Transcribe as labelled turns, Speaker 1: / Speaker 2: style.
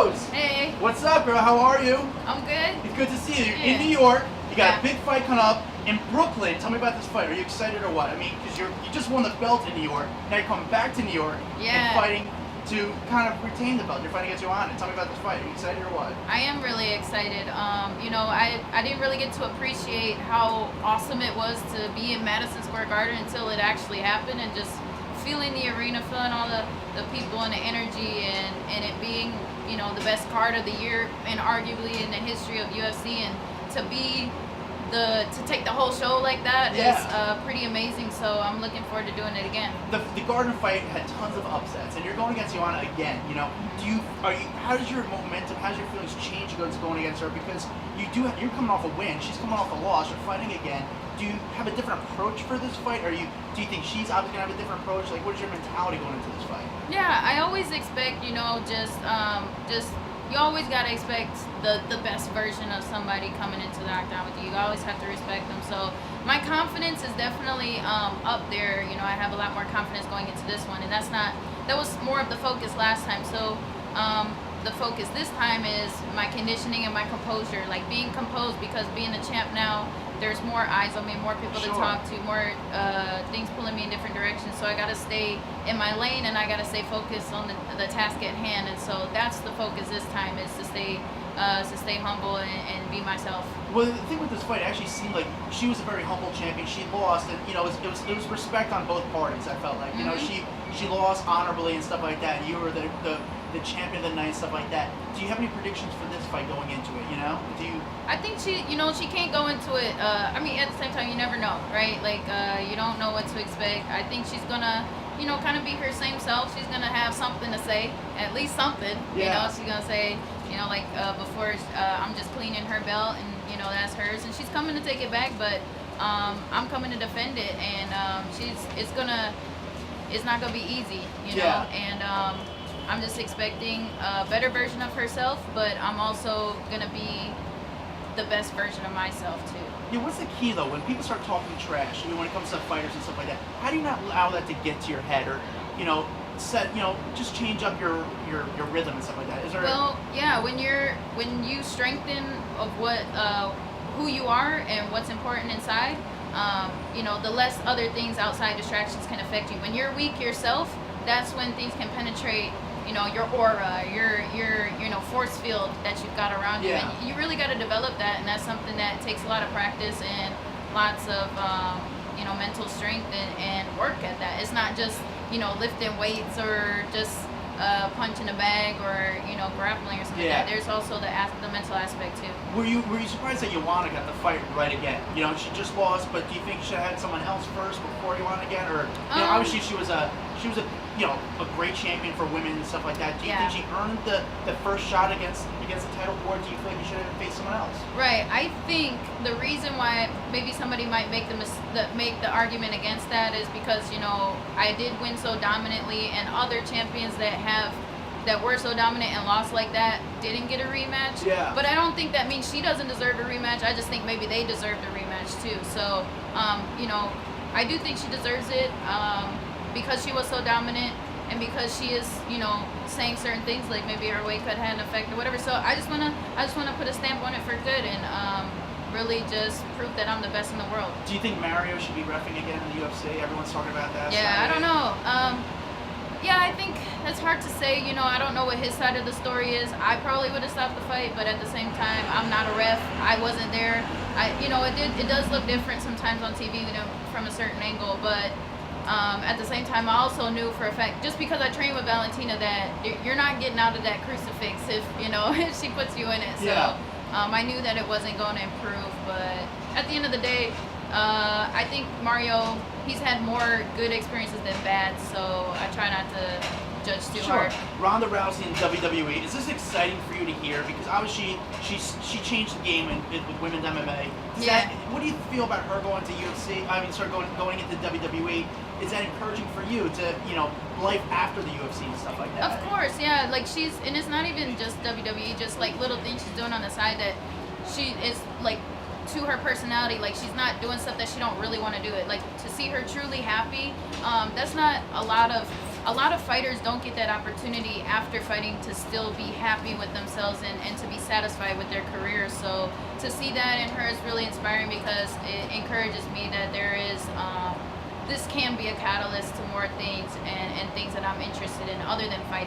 Speaker 1: Rose.
Speaker 2: Hey.
Speaker 1: What's up, girl? How are you?
Speaker 2: I'm good.
Speaker 1: It's good to see you. You're
Speaker 2: Yeah.
Speaker 1: in New York. You got
Speaker 2: Yeah.
Speaker 1: a big fight coming up in Brooklyn. Tell me about this fight. Are you excited or what? I mean, because you just won the belt in New York. Now you're coming back to New York
Speaker 2: Yeah.
Speaker 1: and fighting to kind of retain the belt. You're fighting against Joanna. Tell me about this fight. Are you excited or what?
Speaker 2: I am really excited. I didn't really get to appreciate how awesome it was to be in Madison Square Garden until it actually happened, and just feeling the arena, feeling all the people and the energy, and it being, the best card of the year and arguably in the history of UFC, and to take the whole show like that is pretty amazing. So I'm looking forward to doing it again.
Speaker 1: The Garden fight had tons of upsets, and you're going against Joanna again. How does your momentum, how does your feelings change against going against her? Because you're coming off a win, she's coming off a loss, you're fighting again. Do you have a different approach for this fight, or do you think she's obviously gonna have a different approach? Like, what is your mentality going into this fight?
Speaker 2: Yeah, I always expect, you always gotta expect the best version of somebody coming into the octagon with you. You always have to respect them. So my confidence is definitely up there. I have a lot more confidence going into this one, and that was more of the focus last time. So the focus this time is my conditioning and my composure, like being composed, because being the champ now, there's more eyes on me, more people to talk to, more things pulling me in different directions. So I got to stay in my lane, and I got to stay focused on the task at hand. And so that's the focus this time, is to stay humble and be myself.
Speaker 1: Well, the thing with this fight, it actually seemed like she was a very humble champion. She lost, and it was respect on both parties. I felt like she lost honorably and stuff like that. You were the champion of the night and stuff like that. Do you have any predictions for this fight going into it?
Speaker 2: I think she can't go into it. At the same time, you never know, right? Like you don't know what to expect. I think she's gonna, kind of be her same self. She's gonna have something to say, at least something.
Speaker 1: Yeah.
Speaker 2: She's gonna say, before I'm just cleaning her belt, and that's hers, and she's coming to take it back, but I'm coming to defend it, and it's not gonna be easy, and I'm just expecting a better version of herself, but I'm also gonna be the best version of myself too.
Speaker 1: Yeah, what's the key though when people start talking trash? When it comes to fighters and stuff like that, how do you not allow that to get to your head, or just change up your rhythm and stuff like that?
Speaker 2: When you strengthen of who you are and what's important inside, the less other things outside distractions can affect you. When you're weak yourself, that's when things can penetrate, your aura, your force field that you've got around you.
Speaker 1: Yeah.
Speaker 2: And you really got to develop that, and that's something that takes a lot of practice and lots of, mental strength and work at that. It's not just, lifting weights or just punching a bag or, grappling or something like that. There's also the mental aspect too.
Speaker 1: Were you surprised that Joanna got the fight right again? She just lost, but do you think she should have had someone else first before Joanna again? Or obviously she was a great champion for women and stuff like that. Do you think she earned the first shot against the title, or do you feel like you should have faced someone else?
Speaker 2: Right. I think the reason why maybe somebody might make the argument against that is because I did win so dominantly, and other champions that were so dominant and lost like that didn't get a rematch.
Speaker 1: Yeah.
Speaker 2: But I don't think that means she doesn't deserve a rematch. I just think maybe they deserved a rematch too. So, I do think she deserves it because she was so dominant, and because she is, saying certain things, like maybe her weight cut had an effect or whatever. So I just wanna put a stamp on it for good, and really just prove that I'm the best in the world.
Speaker 1: Do you think Mario should be reffing again in the UFC? Everyone's talking about that.
Speaker 2: Yeah, I don't know. I think it's hard to say. I don't know what his side of the story is. I probably would have stopped the fight, but at the same time, I'm not a ref. I wasn't there. It does look different sometimes on TV, from a certain angle, but at the same time, I also knew for a fact, just because I trained with Valentina, that you're not getting out of that crucifix if if she puts you in it. So I knew that it wasn't going to improve, but at the end of the day, I think Mario, he's had more good experiences than bad, so I try not to judge too hard.
Speaker 1: Ronda Rousey in WWE, is this exciting for you to hear? Because obviously she changed the game with women's MMA. What do you feel about her going to UFC? Going into WWE. Is that encouraging for you to, life after the UFC and stuff like that?
Speaker 2: Of course, yeah. Like and it's not even just WWE, just like little things she's doing on the side that she is like, to her personality, like she's not doing stuff that she don't really want to do it. Like to see her truly happy, that's not a lot of a lot of fighters don't get that opportunity after fighting to still be happy with themselves and to be satisfied with their career. So to see that in her is really inspiring, because it encourages me that there is this can be a catalyst to more things and things that I'm interested in other than fighting.